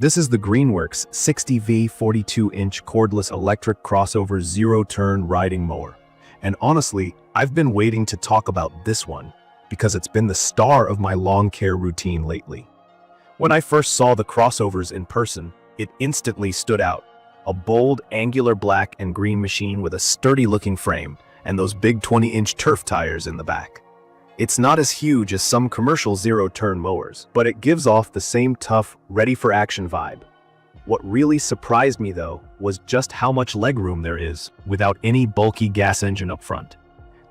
This is the Greenworks 60V 42-inch cordless electric crossover zero-turn riding mower. And honestly, I've been waiting to talk about this one because it's been the star of my lawn care routine lately. When I first saw the crossovers in person, it instantly stood out. A bold, angular black and green machine with a sturdy-looking frame and those big 20-inch turf tires in the back. It's not as huge as some commercial zero-turn mowers, but it gives off the same tough, ready-for-action vibe. What really surprised me, though, was just how much legroom there is without any bulky gas engine up front.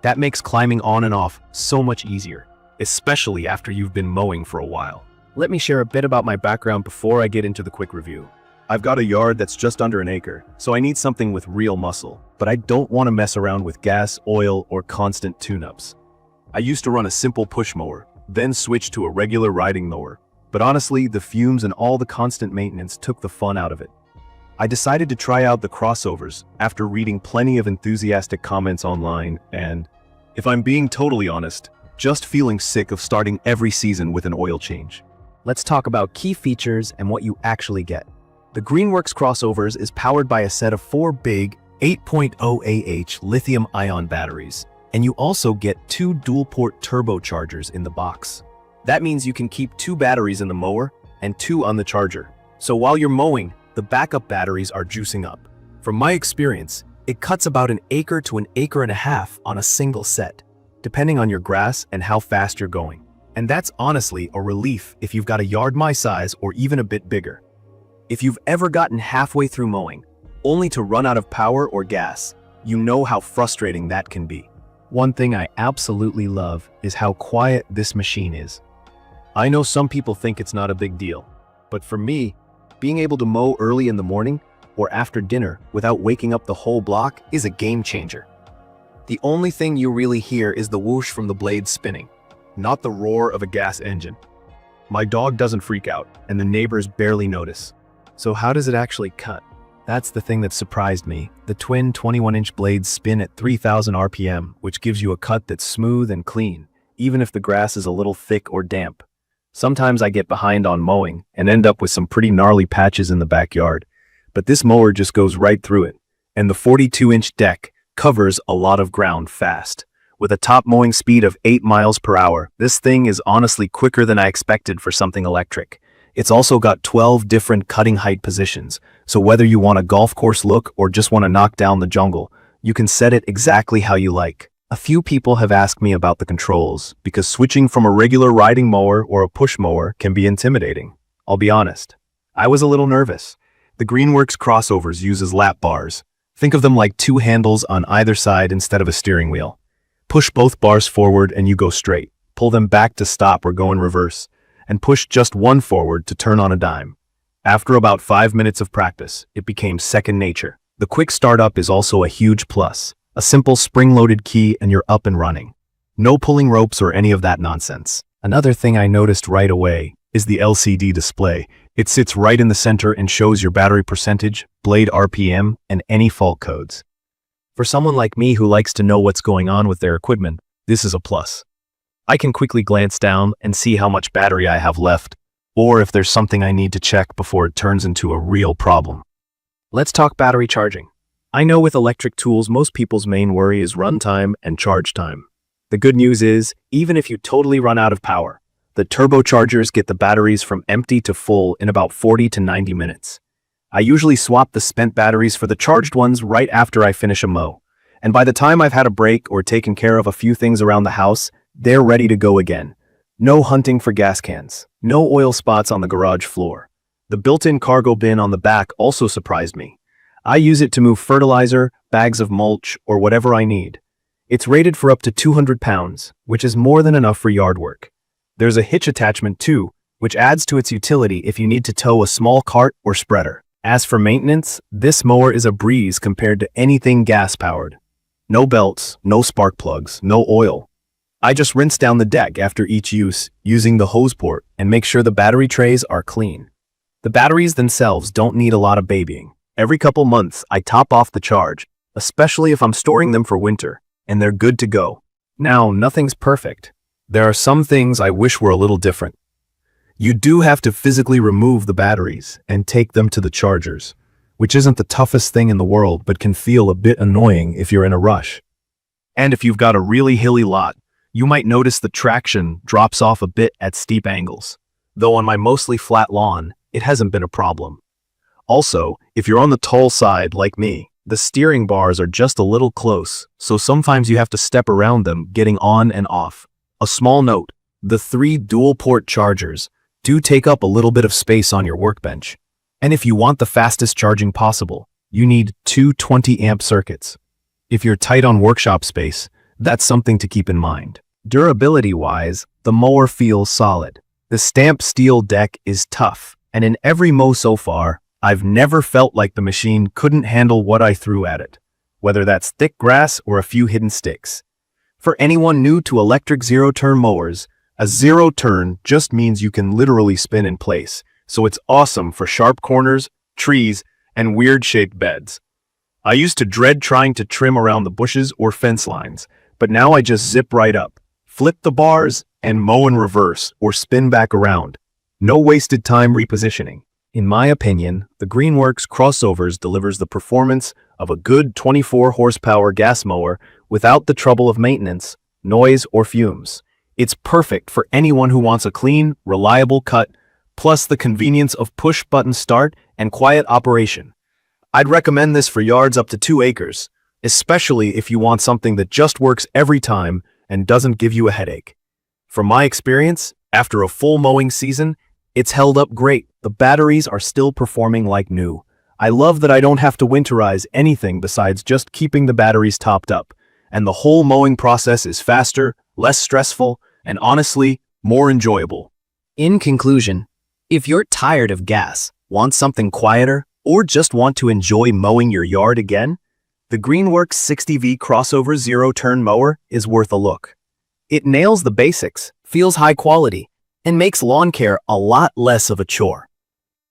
That makes climbing on and off so much easier, especially after you've been mowing for a while. Let me share a bit about my background before I get into the quick review. I've got a yard that's just under an acre, so I need something with real muscle, but I don't want to mess around with gas, oil, or constant tune-ups. I used to run a simple push mower, then switched to a regular riding mower, but honestly, the fumes and all the constant maintenance took the fun out of it. I decided to try out the crossovers after reading plenty of enthusiastic comments online and, if I'm being totally honest, just feeling sick of starting every season with an oil change. Let's talk about key features and what you actually get. The Greenworks crossovers is powered by a set of 4 big 8.0 Ah lithium-ion batteries. And you also get 2 dual-port turbochargers in the box. That means you can keep 2 batteries in the mower and 2 on the charger. So while you're mowing, the backup batteries are juicing up. From my experience, it cuts about an acre to an acre and a half on a single set, depending on your grass and how fast you're going. And that's honestly a relief if you've got a yard my size or even a bit bigger. If you've ever gotten halfway through mowing, only to run out of power or gas, you know how frustrating that can be. One thing I absolutely love is how quiet this machine is. I know some people think it's not a big deal, but for me, being able to mow early in the morning or after dinner without waking up the whole block is a game changer. The only thing you really hear is the whoosh from the blades spinning, not the roar of a gas engine. My dog doesn't freak out, and the neighbors barely notice. So how does it actually cut? That's the thing that surprised me. The twin 21-inch blades spin at 3,000 RPM, which gives you a cut that's smooth and clean, even if the grass is a little thick or damp. Sometimes I get behind on mowing and end up with some pretty gnarly patches in the backyard, but this mower just goes right through it, and the 42-inch deck covers a lot of ground fast. With a top mowing speed of 8 miles per hour, this thing is honestly quicker than I expected for something electric. It's also got 12 different cutting height positions, so whether you want a golf course look or just want to knock down the jungle, you can set it exactly how you like. A few people have asked me about the controls, because switching from a regular riding mower or a push mower can be intimidating. I'll be honest, I was a little nervous. The Greenworks crossovers uses lap bars. Think of them like 2 handles on either side instead of a steering wheel. Push both bars forward and you go straight. Pull them back to stop or go in reverse, and push just one forward to turn on a dime. After about 5 minutes of practice, it became second nature. The quick startup is also a huge plus. A simple spring-loaded key and you're up and running. No pulling ropes or any of that nonsense. Another thing I noticed right away is the LCD display. It sits right in the center and shows your battery percentage, blade RPM, and any fault codes. For someone like me who likes to know what's going on with their equipment, this is a plus. I can quickly glance down and see how much battery I have left, or if there's something I need to check before it turns into a real problem. Let's talk battery charging. I know with electric tools, most people's main worry is runtime and charge time. The good news is, even if you totally run out of power, the turbochargers get the batteries from empty to full in about 40 to 90 minutes. I usually swap the spent batteries for the charged ones right after I finish a mow, and by the time I've had a break or taken care of a few things around the house, they're ready to go again. No hunting for gas cans. No oil spots on the garage floor. The built-in cargo bin on the back also surprised me. I use it to move fertilizer, bags of mulch, or whatever I need. It's rated for up to 200 pounds, which is more than enough for yard work. There's a hitch attachment too, which adds to its utility if you need to tow a small cart or spreader. As for maintenance, this mower is a breeze compared to anything gas-powered. No belts, no spark plugs, no oil. I just rinse down the deck after each use using the hose port and make sure the battery trays are clean. The batteries themselves don't need a lot of babying. Every couple months, I top off the charge, especially if I'm storing them for winter, and they're good to go. Now, nothing's perfect. There are some things I wish were a little different. You do have to physically remove the batteries and take them to the chargers, which isn't the toughest thing in the world but can feel a bit annoying if you're in a rush. And if you've got a really hilly lot, you might notice the traction drops off a bit at steep angles. Though on my mostly flat lawn, it hasn't been a problem. Also, if you're on the tall side like me, the steering bars are just a little close, so sometimes you have to step around them getting on and off. A small note, the 3 dual-port chargers do take up a little bit of space on your workbench. And if you want the fastest charging possible, you need 2 20-amp circuits. If you're tight on workshop space, that's something to keep in mind. Durability-wise, the mower feels solid. The stamped steel deck is tough, and in every mow so far, I've never felt like the machine couldn't handle what I threw at it, whether that's thick grass or a few hidden sticks. For anyone new to electric zero-turn mowers, a zero-turn just means you can literally spin in place, so it's awesome for sharp corners, trees, and weird-shaped beds. I used to dread trying to trim around the bushes or fence lines, but now I just zip right up, flip the bars, and mow in reverse or spin back around. No wasted time repositioning. In my opinion, the Greenworks CrossoverZ delivers the performance of a good 24 horsepower gas mower without the trouble of maintenance, noise, or fumes. It's perfect for anyone who wants a clean, reliable cut, plus the convenience of push-button start and quiet operation. I'd recommend this for yards up to 2 acres, especially if you want something that just works every time and doesn't give you a headache. From my experience, after a full mowing season, it's held up great. The batteries are still performing like new. I love that I don't have to winterize anything besides just keeping the batteries topped up, and the whole mowing process is faster, less stressful, and honestly, more enjoyable. In conclusion, if you're tired of gas, want something quieter, or just want to enjoy mowing your yard again, the Greenworks 60V crossover zero-turn mower is worth a look. It nails the basics, feels high quality, and makes lawn care a lot less of a chore.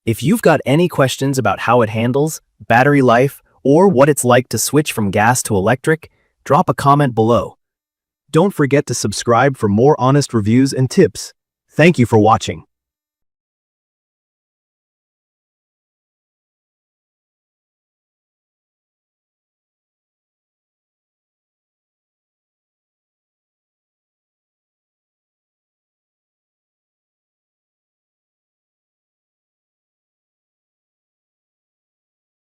If you've got any questions about how it handles, battery life, or what it's like to switch from gas to electric, drop a comment below. Don't forget to subscribe for more honest reviews and tips. Thank you for watching.